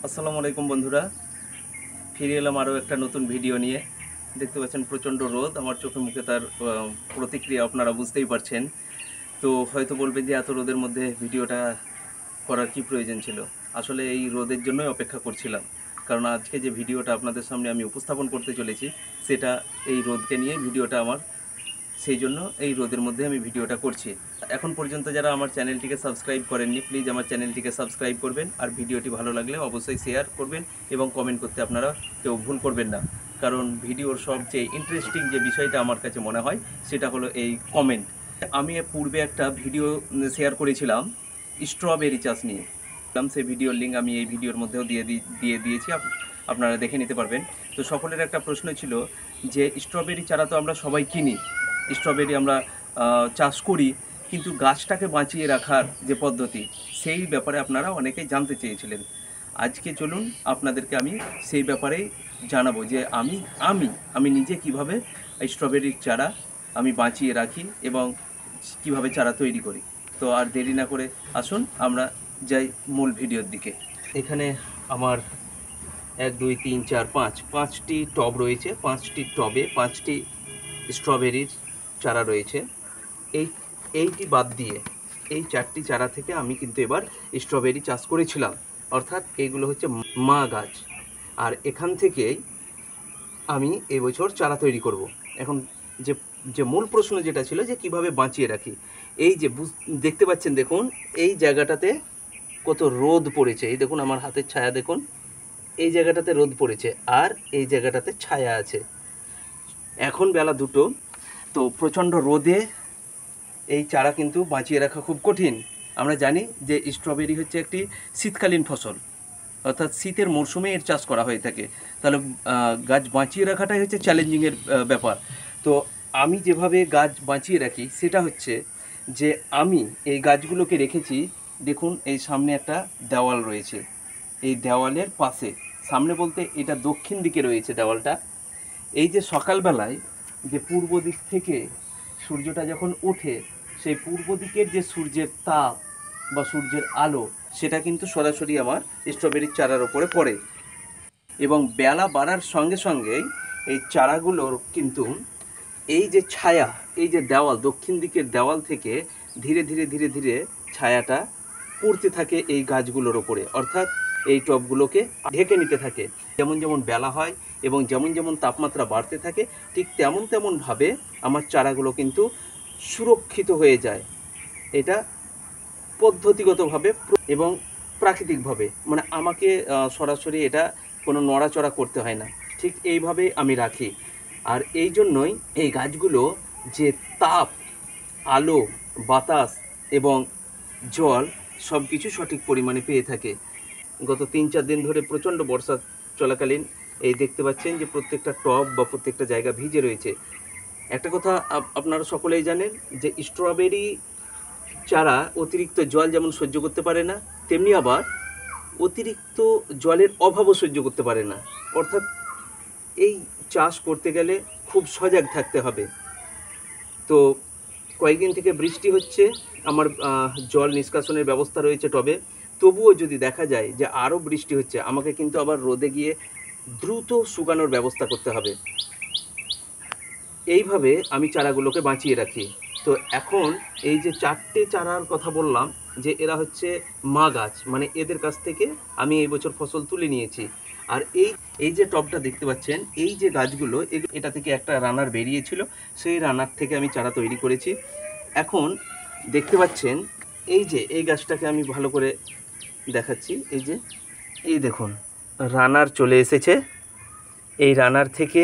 আসসালামু আলাইকুম বন্ধুরা, ফিরে এলাম আরও একটা নতুন ভিডিও নিয়ে। দেখতে পাচ্ছেন প্রচণ্ড রোদ, আমার চোখে মুখে তার প্রতিক্রিয়া আপনারা বুঝতেই পারছেন। তো হয়তো বলবেন যে এত রোদের মধ্যে ভিডিওটা করার কি প্রয়োজন ছিল। আসলে এই রোদের জন্যই অপেক্ষা করছিলাম, কারণ আজকে যে ভিডিওটা আপনাদের সামনে আমি উপস্থাপন করতে চলেছি সেটা এই রোদকে নিয়ে ভিডিওটা আমার, সেই জন্য এই রোদের মধ্যে আমি ভিডিওটা করছি। এখন পর্যন্ত যারা আমার চ্যানেলটিকে সাবস্ক্রাইব করেননি, প্লিজ আমার চ্যানেলটিকে সাবস্ক্রাইব করবেন, আর ভিডিওটি ভালো লাগলে অবশ্যই শেয়ার করবেন এবং কমেন্ট করতে আপনারা কেউ ভুল করবেন না। কারণ ভিডিওর সবচেয়ে ইন্টারেস্টিং যে বিষয়টা আমার কাছে মনে হয় সেটা হলো এই কমেন্ট। আমি পূর্বে একটা ভিডিও শেয়ার করেছিলাম স্ট্রবেরি চাষ নিয়ে। সেই ভিডিওর লিঙ্ক আমি এই ভিডিওর মধ্যেও দিয়ে দিয়েছি, আপনারা দেখে নিতে পারবেন। তো সকলের একটা প্রশ্ন ছিল যে স্ট্রবেরি চারা তো আমরা সবাই কিনি, স্ট্রবেরি আমরা চাষ করি, কিন্তু গাছটাকে বাঁচিয়ে রাখার যে পদ্ধতি সেই ব্যাপারে আপনারা অনেকেই জানতে চেয়েছিলেন। আজকে চলুন আপনাদেরকে আমি সেই ব্যাপারেই জানাবো যে আমি আমি আমি নিজে কিভাবে স্ট্রবেরির চারা আমি বাঁচিয়ে রাখি এবং কিভাবে চারা তৈরি করি। তো আর দেরি না করে আসুন আমরা যাই মূল ভিডিওর দিকে। এখানে আমার 1 2 3 4 5 5টি টব রয়েছে। 5টি টবে 5টি স্ট্রবেরির চারা রয়েছে। এইটি বাদ দিয়ে এই 4টি চারা থেকে আমি কিন্তু এবার স্ট্রবেরি চাষ করেছিলাম, অর্থাৎ এইগুলো হচ্ছে মা গাছ। আর এখান থেকেই আমি এবছর চারা তৈরি করব। এখন যে যে মূল প্রশ্ন যেটা ছিল যে কিভাবে বাঁচিয়ে রাখি, এই যে দেখতে পাচ্ছেন, দেখুন এই জায়গাটাতে কত রোদ পড়েছে। এই দেখুন আমার হাতের ছায়া, দেখুন এই জায়গাটাতে রোদ পড়েছে আর এই জায়গাটাতে ছায়া আছে। এখন বেলা 2টো, তো প্রচণ্ড রোদে এই চারা কিন্তু বাঁচিয়ে রাখা খুব কঠিন। আমরা জানি যে স্ট্রবেরি হচ্ছে একটি শীতকালীন ফসল, অর্থাৎ শীতের মরশুমে এর চাষ করা হয়ে থাকে। তাহলে গাছ বাঁচিয়ে রাখাটাই হচ্ছে চ্যালেঞ্জিংয়ের ব্যাপার। তো আমি যেভাবে গাছ বাঁচিয়ে রাখি সেটা হচ্ছে যে আমি এই গাছগুলোকে রেখেছি, দেখুন এই সামনে একটা দেওয়াল রয়েছে, এই দেওয়ালের পাশে, সামনে বলতে এটা দক্ষিণ দিকে রয়েছে দেওয়ালটা। এই যে সকালবেলায় যে পূর্ব দিক থেকে সূর্যটা যখন ওঠে, সেই পূর্ব দিকের যে সূর্যের তাপ বা সূর্যের আলো সেটা কিন্তু সরাসরি আমার স্ট্রবেরির চারার ওপরে পড়ে, এবং বেলা বাড়ার সঙ্গে সঙ্গেই এই চারাগুলোর কিন্তু এই যে ছায়া, এই যে দেওয়াল, দক্ষিণ দিকের দেওয়াল থেকে ধীরে ধীরে ধীরে ধীরে ছায়াটা পড়তে থাকে এই গাছগুলোর ওপরে, অর্থাৎ এই টবগুলোকে ঢেকে নিতে থাকে। যেমন যেমন বেলা হয় এবং যেমন যেমন তাপমাত্রা বাড়তে থাকে, ঠিক তেমন তেমনভাবে আমার চারাগুলো কিন্তু সুরক্ষিত হয়ে যায়। এটা পদ্ধতিগতভাবে এবং প্রাকৃতিকভাবে, মানে আমাকে সরাসরি এটা কোনো নড়াচড়া করতে হয় না, ঠিক এইভাবেই আমি রাখি। আর এই জন্যই এই গাছগুলো যে তাপ, আলো, বাতাস এবং জল সব কিছু সঠিক পরিমাণে পেয়ে থাকে। গত 3-4 দিন ধরে প্রচণ্ড বর্ষা চলাকালীন এই দেখতে পাচ্ছেন যে প্রত্যেকটা টব বা প্রত্যেকটা জায়গা ভিজে রয়েছে। একটা কথা আপনারা সকলেই জানেন যে স্ট্রবেরি চারা অতিরিক্ত জল যেমন সহ্য করতে পারে না, তেমনি আবার অতিরিক্ত জলের অভাবও সহ্য করতে পারে না। অর্থাৎ এই চাষ করতে গেলে খুব সজাগ থাকতে হবে। তো কয়েকদিন থেকে বৃষ্টি হচ্ছে, আমার জল নিষ্কাশনের ব্যবস্থা রয়েছে টবে, তবুও যদি দেখা যায় যে আরও বৃষ্টি হচ্ছে, আমাকে কিন্তু আবার রোদে গিয়ে দ্রুত শুকানোর ব্যবস্থা করতে হবে। এইভাবে আমি চারাগুলোকে বাঁচিয়ে রাখি। তো এখন এই যে 4টে চারার কথা বললাম যে এরা হচ্ছে মা গাছ, মানে এদের কাছ থেকে আমি এই বছর ফসল তুলে নিয়েছি। আর এই যে টবটা দেখতে পাচ্ছেন, এই যে গাছগুলো, এটা থেকে একটা রানার বেরিয়েছিল, সেই রানার থেকে আমি চারা তৈরি করেছি। এখন দেখতে পাচ্ছেন এই যে এই গাছটাকে আমি ভালো করে দেখাচ্ছি, এই যে এই দেখুন রানার চলে এসেছে। এই রানার থেকে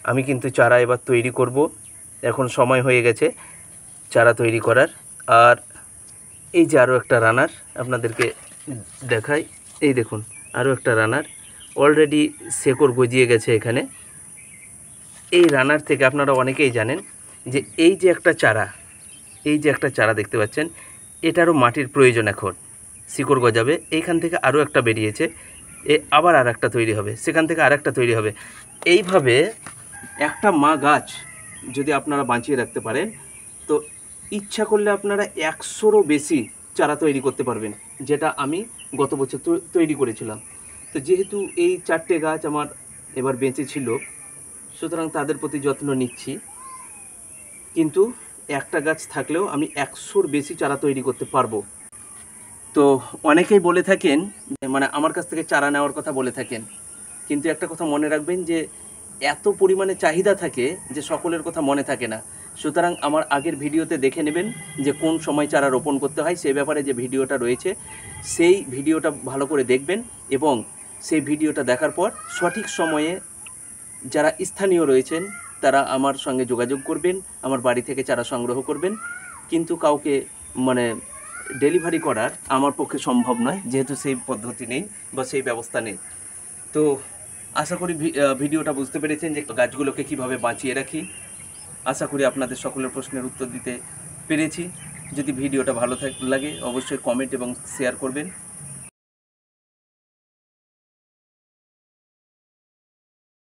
আমি কিন্তু চারা এবার তৈরি করব, এখন সময় হয়ে গেছে চারা তৈরি করার। আর এই যে আরও একটা রানার আপনাদেরকে দেখাই, এই দেখুন আরও একটা রানার অলরেডি শেকড় গজিয়ে গেছে এখানে। এই রানার থেকে আপনারা অনেকেই জানেন যে এই যে একটা চারা, এই যে একটা চারা দেখতে পাচ্ছেন, এটারও মাটির প্রয়োজন। এখন শিকড় গজাবে, এইখান থেকে আরও একটা বেরিয়েছে, আবার আর একটা তৈরি হবে, সেখান থেকে আর একটা তৈরি হবে। এইভাবে একটা মা গাছ যদি আপনারা বাঁচিয়ে রাখতে পারেন, তো ইচ্ছা করলে আপনারা 100রও বেশি চারা তৈরি করতে পারবেন, যেটা আমি গত বছর তৈরি করেছিলাম। তো যেহেতু এই 4টে গাছ আমার এবার বেঁচে ছিল, সুতরাং তাদের প্রতি যত্ন নিচ্ছি। কিন্তু একটা গাছ থাকলেও আমি 100-র বেশি চারা তৈরি করতে পারবো। তো অনেকেই বলে থাকেন, মানে আমার কাছ থেকে চারা নেওয়ার কথা বলে থাকেন, কিন্তু একটা কথা মনে রাখবেন যে এত পরিমাণে চাহিদা থাকে যে সকলের কথা মনে থাকে না। সুতরাং আমার আগের ভিডিওতে দেখে নেবেন যে কোন সময় চারা রোপণ করতে হয়, সে ব্যাপারে যে ভিডিওটা রয়েছে সেই ভিডিওটা ভালো করে দেখবেন, এবং সেই ভিডিওটা দেখার পর সঠিক সময়ে যারা স্থানীয় রয়েছেন তারা আমার সঙ্গে যোগাযোগ করবেন, আমার বাড়ি থেকে চারা সংগ্রহ করবেন। কিন্তু কাউকে মানে ডেলিভারি করার আমার পক্ষে সম্ভব নয়, যেহেতু সেই পদ্ধতি নেই বা সেই ব্যবস্থা নেই। তো আশা করি ভিডিওটা বুঝতে পেরেছেন যে গাছগুলোকে কিভাবে বাঁচিয়ে রাখি। আশা করি আপনাদের সকলের প্রশ্নের উত্তর দিতে পেরেছি। যদি ভিডিওটা ভালো লাগে অবশ্যই কমেন্ট এবং শেয়ার করবেন।